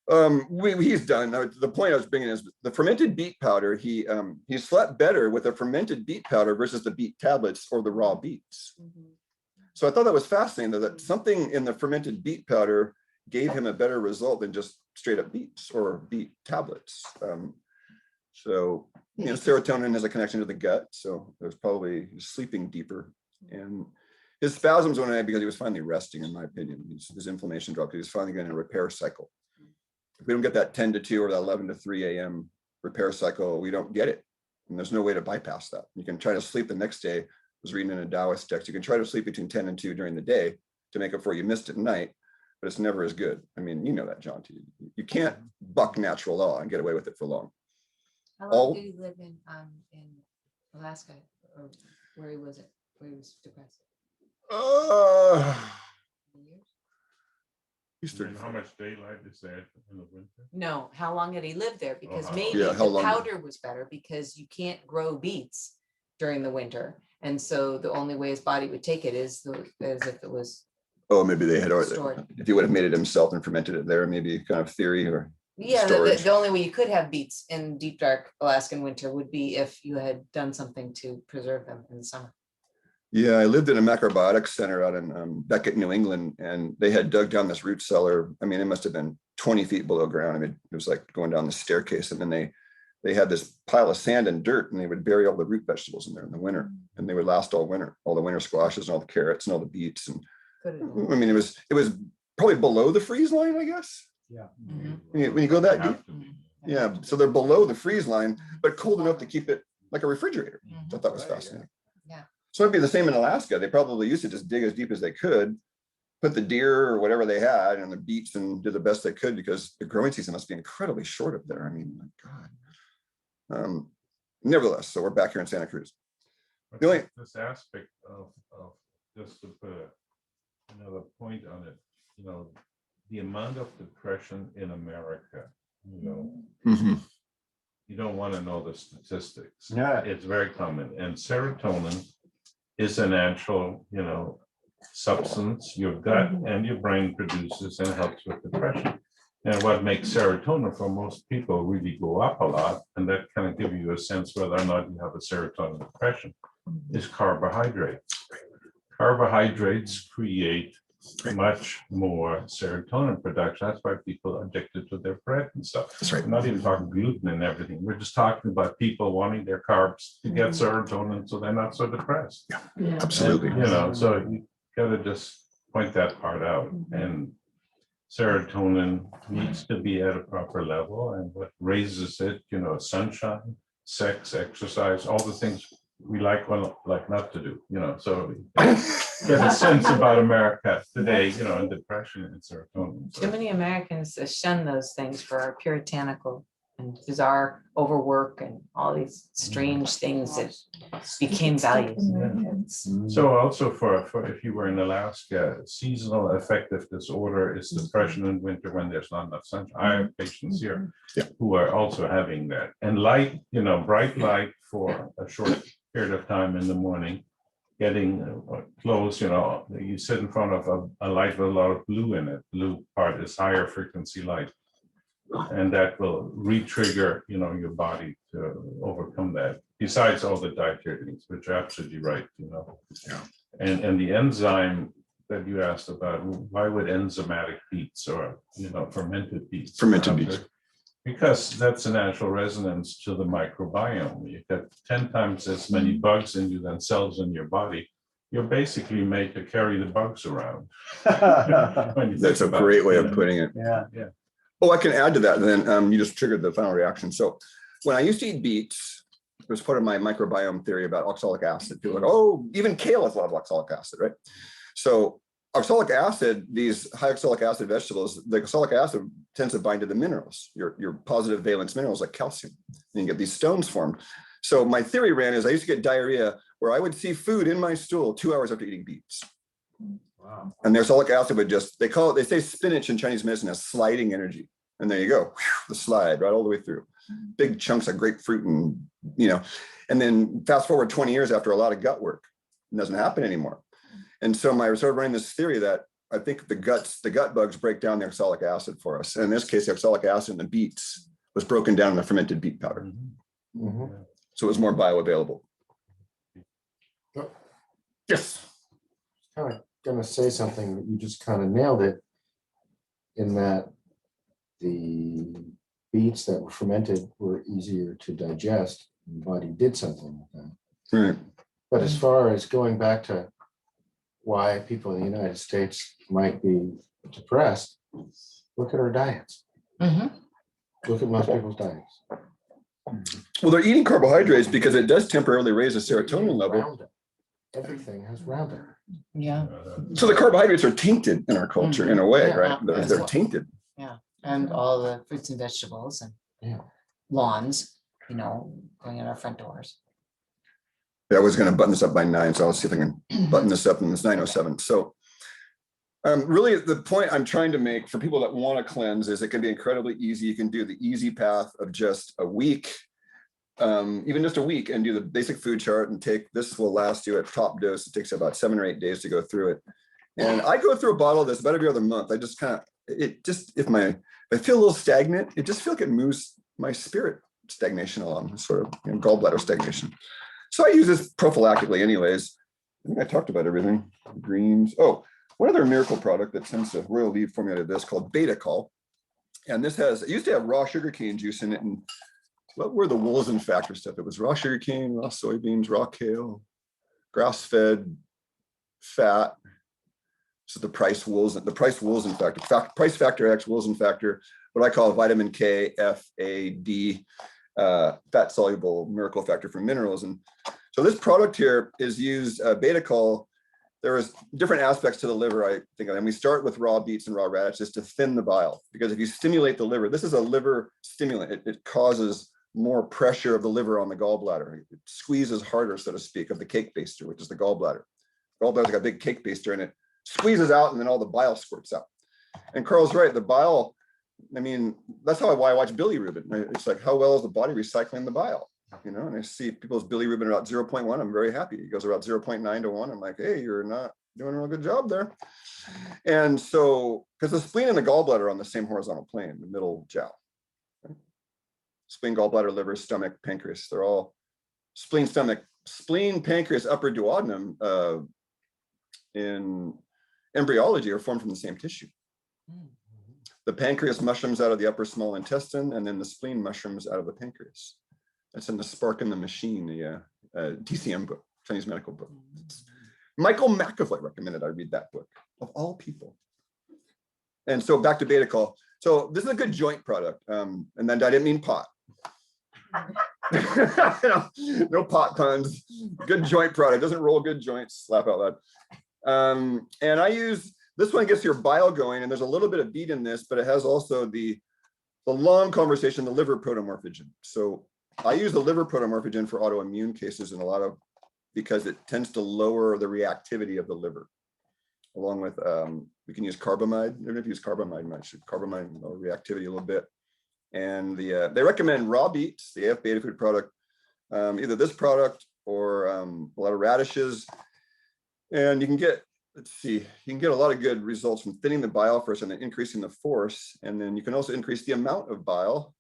He's done. The point I was bringing is the fermented beet powder. He slept better with a fermented beet powder versus the beet tablets or the raw beets. So I thought that was fascinating that something in the fermented beet powder gave him a better result than just straight up beets or beet tablets. So serotonin has a connection to the gut, so there's probably sleeping deeper, and his spasms went away because he was finally resting, in my opinion. His inflammation dropped. He was finally getting a repair cycle. If we don't get that 10 to 2 or that 11 to 3 a.m. repair cycle, we don't get it. And there's no way to bypass that. You can try to sleep the next day. I was reading in a Taoist text, you can try to sleep between 10 and 2 during the day to make up for what you missed at night, but it's never as good. I mean, you know that, John, too. You can't buck natural law and get away with it for long. How long did he live in Alaska, or where he was depressed? He's And 35. how much daylight is there in the winter? No, how long had he lived there? Because how- maybe Yeah, how the long? powder was better because you can't grow beets during the winter. And so the only way his body would take it is as if it was, Oh, maybe they had, Stored. if he would have made it himself and fermented it there, maybe kind of theory or. yeah, Storage. the only way you could have beets in deep, dark Alaskan winter would be if you had done something to preserve them in the summer. Yeah, I lived in a macrobiotics center out in Beckett, New England, and they had dug down this root cellar. I mean, it must have been 20 feet below ground. I mean, it was like going down the staircase, and then they had this pile of sand and dirt, and they would bury all the root vegetables in there in the winter, and they would last all winter, all the winter squashes and all the carrots and all the beets. And I mean, it was probably below the freeze line, I guess. Yeah. When you go that deep. Have to be. Yeah, so they're below the freeze line, but cold enough to keep it like a refrigerator. Mhm. I thought that was Right, yeah. fascinating. Yeah. So it'd be the same in Alaska. They probably used to just dig as deep as they could, put the deer or whatever they had and the beets and did the best they could, because the growing season must be incredibly short up there. I mean, my God. Nevertheless, so we're back here in Santa Cruz. But The only- this aspect of just to put another point on it, the amount of depression in America, you don't want to know the statistics. Yeah. It's very common, and serotonin is a natural, substance your gut and your brain produces and helps with depression. And what makes serotonin for most people really go up a lot, and that kind of give you a sense whether or not you have a serotonin depression, is carbohydrates. Carbohydrates create much more serotonin production. That's why people are addicted to their bread and stuff. That's right. We're not even talking gluten and everything. We're just talking about people wanting their carbs to get serotonin so they're not so depressed. Yeah. Absolutely. And, so you gotta just point that part out. And serotonin needs to be at a proper level, and what raises it, sunshine, sex, exercise, all the things we like not to do, so get a sense about America today, and depression and serotonin. Too many Americans shun those things for our puritanical and bizarre overwork and all these strange things that became values. So also for if you were in Alaska, seasonal affective disorder is depression in winter when there's not enough sunshine. I have patients here who are also having that. And light, bright light for a short period of time in the morning, getting close, you sit in front of a light with a lot of blue in it. Blue part is higher frequency light. And that will re-trigger, your body to overcome that. Besides all the dietary things, which are absolutely right, And the enzyme that you asked about, why would enzymatic beets or, fermented beets? Fermented beets. Because that's a natural resonance to the microbiome. You've got 10 times as many bugs in you than cells in your body. You're basically made to carry the bugs around. when you That's think a about great it, way of putting it. Yeah. Oh, I can add to that. Then you just triggered the final reaction. So when I used to eat beets, it was part of my microbiome theory about oxalic acid. People are like, oh, even kale has a lot of oxalic acid, right? So oxalic acid, these high oxalic acid vegetables, the oxalic acid tends to bind to the minerals, your positive valence minerals like calcium. And you get these stones formed. So my theory ran is I used to get diarrhea where I would see food in my stool 2 hours after eating beets. Wow. And their celiac acid would just, they say spinach in Chinese medicine has sliding energy. And there you go, the slide right all the way through. Big chunks of grapefruit and, and then fast forward 20 years after a lot of gut work, it doesn't happen anymore. And so I started running this theory that I think the gut bugs break down the oxalic acid for us. And in this case, the oxalic acid in the beets was broken down in the fermented beet powder. So it was more bioavailable. Yes. Kind of gonna say something, but you just kind of nailed it in that the beets that were fermented were easier to digest, and the body did something with them. Right. But as far as going back to why people in the United States might be depressed, look at our diets. Look at most people's diets. Well, they're eating carbohydrates because it does temporarily raise the serotonin level. Roundup. Everything has Roundup. Yeah. So the carbohydrates are tainted in our culture in a way, Yeah, right? They're that's what- tainted. And all the fruits and vegetables and Yeah. lawns, going in our front doors. I was going to button this up by 9, so I'll see if I can button this up, and it's 9:07. So really the point I'm trying to make for people that want to cleanse is it can be incredibly easy. You can do the easy path of just a week, even just a week, and do the basic food chart and this will last you at top dose. It takes about 7 or 8 days to go through it. And I go through a bottle of this about every other month. I just kind of, if I feel a little stagnant, it just feels like it moves my spirit stagnation along, sort of gallbladder stagnation. So I use this prophylactically anyways. I think I talked about everything. Greens. Oh, one other miracle product that tends to royal leaf formulated this called Beta-Col. And it used to have raw sugarcane juice in it. And what were the Wilson factor stuff? It was raw sugarcane, raw soybeans, raw kale, grass-fed fat. So the price Wilson factor, price factor X, Wilson factor, what I call vitamin K, F, A, D, fat soluble miracle factor for minerals. And so this product here is used Beta-Col. There is different aspects to the liver, I think, and we start with raw beets and raw radishes to thin the bile, because if you stimulate the liver, this is a liver stimulant. It causes more pressure of the liver on the gallbladder. It squeezes harder, so to speak, of the cake baster, which is the gallbladder. Gallbladder's got a big cake baster in it. Squeezes out, and then all the bile squirts out. And Carl's right, the bile, I mean, that's why I watch bilirubin. It's like, how well is the body recycling the bile? And I see people's bilirubin about 0.1. I'm very happy. It goes about 0.9 to 1. I'm like, hey, you're not doing a real good job there. And so, because the spleen and the gallbladder are on the same horizontal plane, the middle jowl. Right? Spleen, gallbladder, liver, stomach, pancreas, they're all spleen, stomach, spleen, pancreas, upper duodenum in embryology are formed from the same tissue. The pancreas mushrooms out of the upper small intestine, and then the spleen mushrooms out of the pancreas. That's in the Spark in the Machine, the TCM book, Chinese medical book. Michael McAvoy recommended I read that book, of all people. And so back to Beta-Col. So this is a good joint product. And then I didn't mean pot. No pot puns. Good joint product. Doesn't roll good joints. Laugh out loud. And I use, this one gets your bile going, and there's a little bit of beet in this, but it has also the long conversation, the liver protomorphogen. So I use the liver protomorphogen for autoimmune cases because it tends to lower the reactivity of the liver. Along with, we can use carbamide. I don't know if you use carbamide much. Carbamide lower reactivity a little bit. And they recommend raw beets, the AF Beta Food product, either this product or a lot of radishes. And you can get, you can get a lot of good results from thinning the bile first and then increasing the force. And then you can also increase the amount of bile,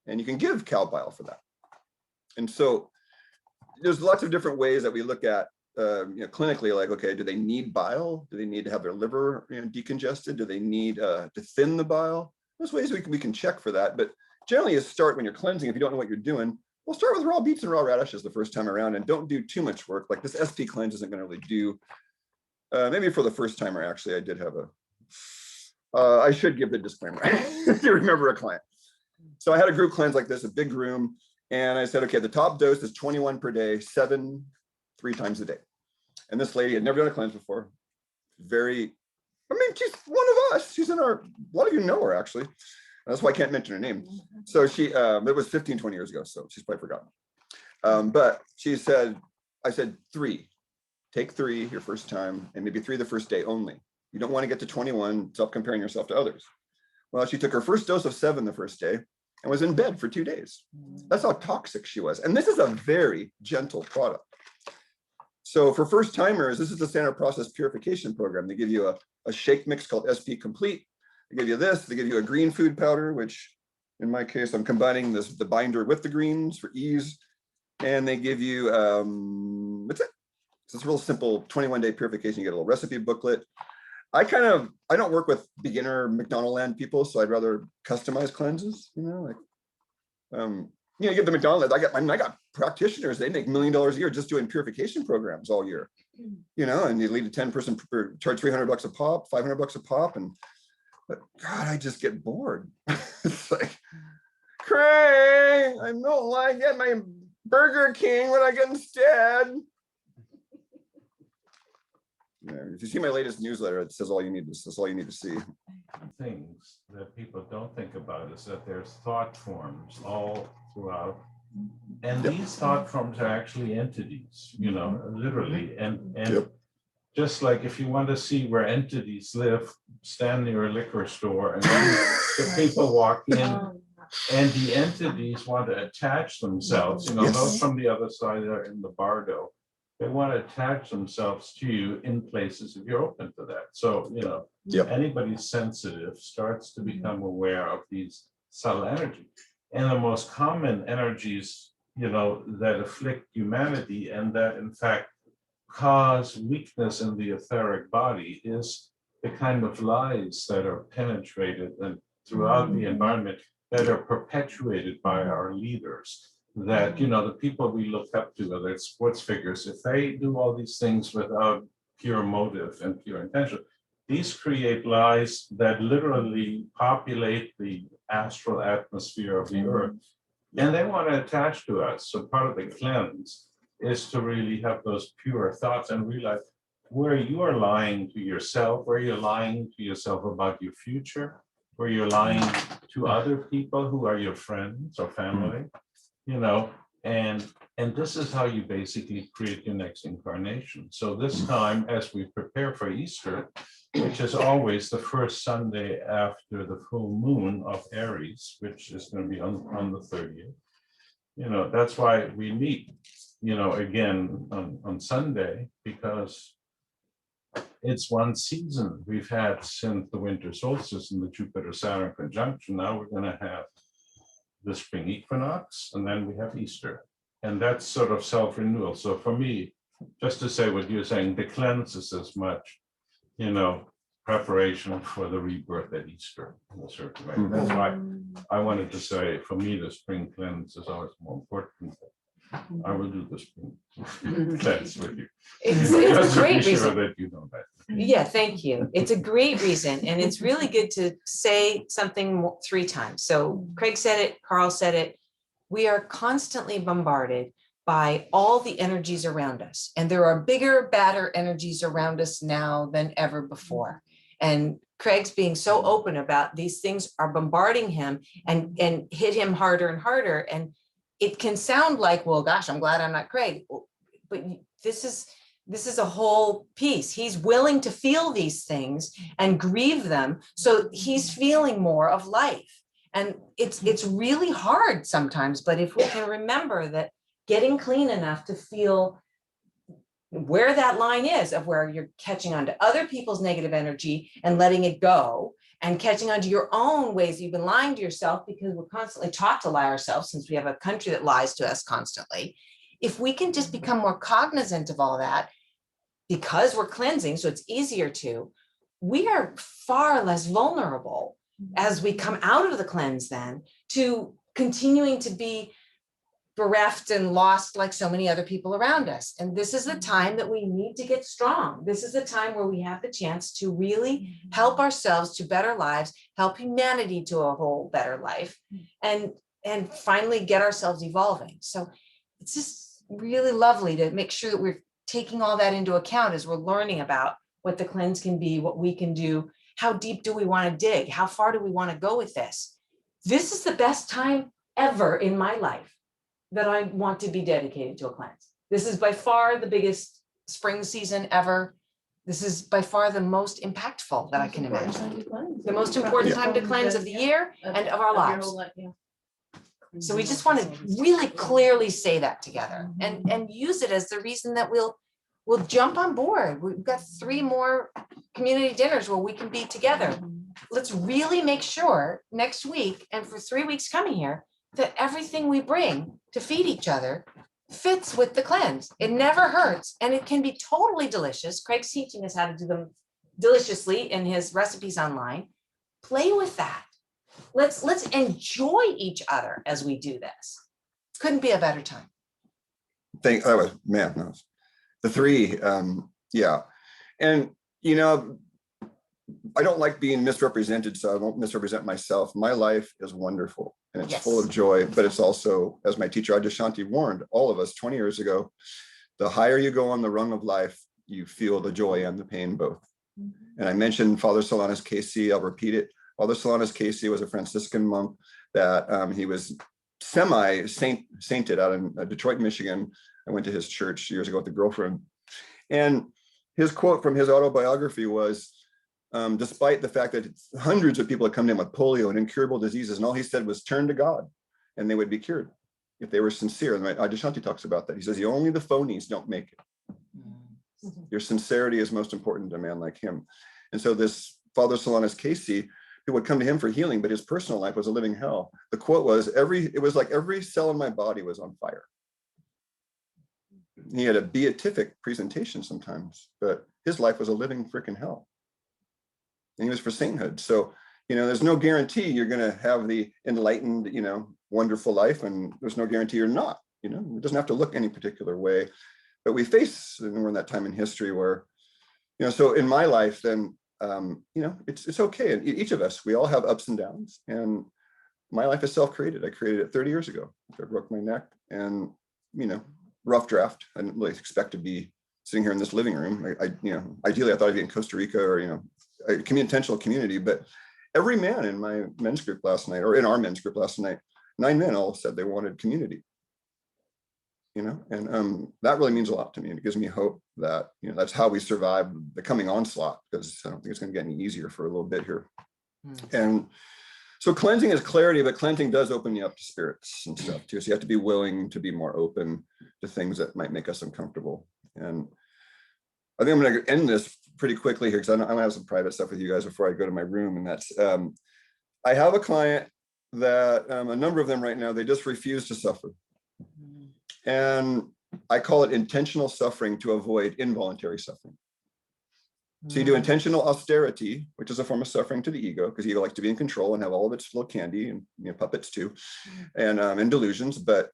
and you can give cow bile for that. And so there's lots of different ways that we look at, clinically, like, okay, do they need bile? Do they need to have their liver decongested? Do they need to thin the bile? There's ways we can check for that. But generally you start when you're cleansing, if you don't know what you're doing, we'll start with raw beets and raw radishes the first time around, and don't do too much work. Like this SP cleanse isn't going to really do, maybe for the first timer, actually, I did have I should give the disclaimer. You remember a client. So I had a group cleanse like this, a big room. And I said, okay, the top dose is 21 per day, 7, 3 times a day. And this lady had never done a cleanse before. She's one of us. She's in a lot of you know her, actually. That's why I can't mention her name. So it was 15, 20 years ago, so she's probably forgotten. But she said, I said 3, take 3 your first time, and maybe 3 the first day only. You don't want to get to 21, stop comparing yourself to others. Well, she took her first dose of 7 the first day and was in bed for 2 days. That's how toxic she was. And this is a very gentle product. So for first timers, this is the standard process purification program. They give you a shake mix called SP Complete. They give you this, they give you a green food powder, which in my case, I'm combining the binder with the greens for ease. And they give you, what's it? It's this real simple 21-day purification. You get a little recipe booklet. I don't work with beginner McDonald land people, so I'd rather customize cleanses, like, you get the McDonald's, I got practitioners, they make $1 million a year just doing purification programs all year, and you lead a 10-person, charge $300 a pop, $500 a pop. But God, I just get bored. It's like, Craig, I don't like getting my Burger King when I get instead. If you see my latest newsletter, it says all you need to see. Things that people don't think about is that there's thought forms all throughout. And these thought forms are actually entities, literally. And Yep. Just like if you want to see where entities live, stand near a liquor store and then the people walk in and the entities want to attach themselves, Yes. those from the other side are in the bardo. They want to attach themselves to you in places if you're open to that. So, Yep. anybody sensitive starts to become aware of these subtle energies. And the most common energies, that afflict humanity and that in fact cause weakness in the etheric body is the kind of lies that are penetrated and throughout the environment that are perpetuated by our leaders. That, the people we look up to, whether it's sports figures, if they do all these things without pure motive and pure intention, these create lies that literally populate the astral atmosphere of the earth. And they want to attach to us. So part of the cleanse is to really have those pure thoughts and realize where you are lying to yourself, where you're lying to yourself about your future, where you're lying to other people who are your friends or family. And this is how you basically create your next incarnation. So this time, as we prepare for Easter, which is always the first Sunday after the full moon of Aries, which is going to be on the 30th, that's why we meet, again on Sunday, because it's one season we've had since the winter solstice and the Jupiter-Saturn conjunction. Now we're going to have the spring equinox, and then we have Easter. And that's sort of self-renewal. So for me, just to say what you're saying, the cleanse is as much, preparation for the rebirth at Easter in a certain way. That's why I wanted to say, for me, the spring cleanse is always more important. I will do the spring cleanse with you. It's Just a to great be sure reason. that you know that. Yeah, thank you. It's a great reason. And it's really good to say something 3 times. So Craig said it, Carl said it. We are constantly bombarded by all the energies around us. And there are bigger, badder energies around us now than ever before. And Craig's being so open about these things are bombarding him and hit him harder and harder. And it can sound like, well, gosh, I'm glad I'm not Craig. But this is a whole piece. He's willing to feel these things and grieve them. So he's feeling more of life. And it's really hard sometimes, but if we can remember that getting clean enough to feel where that line is of where you're catching on to other people's negative energy and letting it go, and catching on to your own ways you've been lying to yourself, because we're constantly taught to lie ourselves since we have a country that lies to us constantly. If we can just become more cognizant of all that, because we're cleansing, so it's easier to, we are far less vulnerable as we come out of the cleanse then to continuing to be bereft and lost like so many other people around us. And this is the time that we need to get strong. This is the time where we have the chance to really help ourselves to better lives, help humanity to a whole better life, and finally get ourselves evolving. So it's just really lovely to make sure that we're taking all that into account as we're learning about what the cleanse can be, what we can do, how deep do we want to dig, how far do we want to go with this. This is the best time ever in my life that I want to be dedicated to a cleanse. This is by far the biggest spring season ever. This is by far the most impactful that I can imagine. The most important time to cleanse of the year and of our lives. So we just want to really clearly say that together and use it as the reason that we'll jump on board. We've got 3 more community dinners where we can be together. Let's really make sure next week and for 3 weeks coming here that everything we bring to feed each other fits with the cleanse. It never hurts and it can be totally delicious. Craig's teaching us how to do them deliciously in his recipes online. Play with that. Let's enjoy each other as we do this. Couldn't be a better time. Man, no. The 3, yeah. And, you know, I don't like being misrepresented, so I won't misrepresent myself. My life is wonderful and it's full of joy, but it's also, as my teacher Adyashanti warned all of us 20 years ago, the higher you go on the rung of life, you feel the joy and the pain both. And I mentioned Father Solanus Casey, I'll repeat it. Father Solanus Casey was a Franciscan monk that he was semi-sainted out in Detroit, Michigan. I went to his church years ago with a girlfriend. And his quote from his autobiography was, despite the fact that hundreds of people had come to him with polio and incurable diseases, and all he said was turn to God and they would be cured if they were sincere. And Adyashanti talks about that. He says, only the phonies don't make it. Your sincerity is most important to a man like him. And so this Father Solanus Casey, who would come to him for healing, but his personal life was a living hell. The quote was, it was like every cell in my body was on fire. He had a beatific presentation sometimes, but his life was a living freaking hell. And he was for sainthood. So, you know, there's no guarantee you're going to have the enlightened, you know, wonderful life. And there's no guarantee you're not, you know, it doesn't have to look any particular way. But we face, and we're in that time in history where, you know, so in my life, then, you know, it's okay. And each of us, we all have ups and downs. And my life is self-created. I created it 30 years ago. I broke my neck and, you know, rough draft. I didn't really expect to be sitting here in this living room. You know, ideally I thought I'd be in Costa Rica or, you know, a intentional community, but every man in my men's group last night, or in our men's group last night, 9 men all said they wanted community, you know, and that really means a lot to me. And it gives me hope that, you know, that's how we survive the coming onslaught, because I don't think it's going to get any easier for a little bit here. And so cleansing is clarity, but cleansing does open you up to spirits and stuff too. So you have to be willing to be more open to things that might make us uncomfortable. And I think I'm going to end this pretty quickly here, because I'm going to have some private stuff with you guys before I go to my room. And that's, I have a client that a number of them right now, they just refuse to suffer. And I call it intentional suffering to avoid involuntary suffering. So you do intentional austerity, which is a form of suffering to the ego, because the ego likes to be in control and have all of its little candy and, you know, puppets too, and delusions. But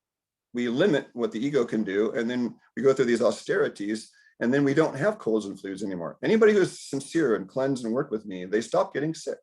we limit what the ego can do, and then we go through these austerities, and then we don't have colds and flus anymore. Anybody who's sincere and cleanse and work with me, they stop getting sick.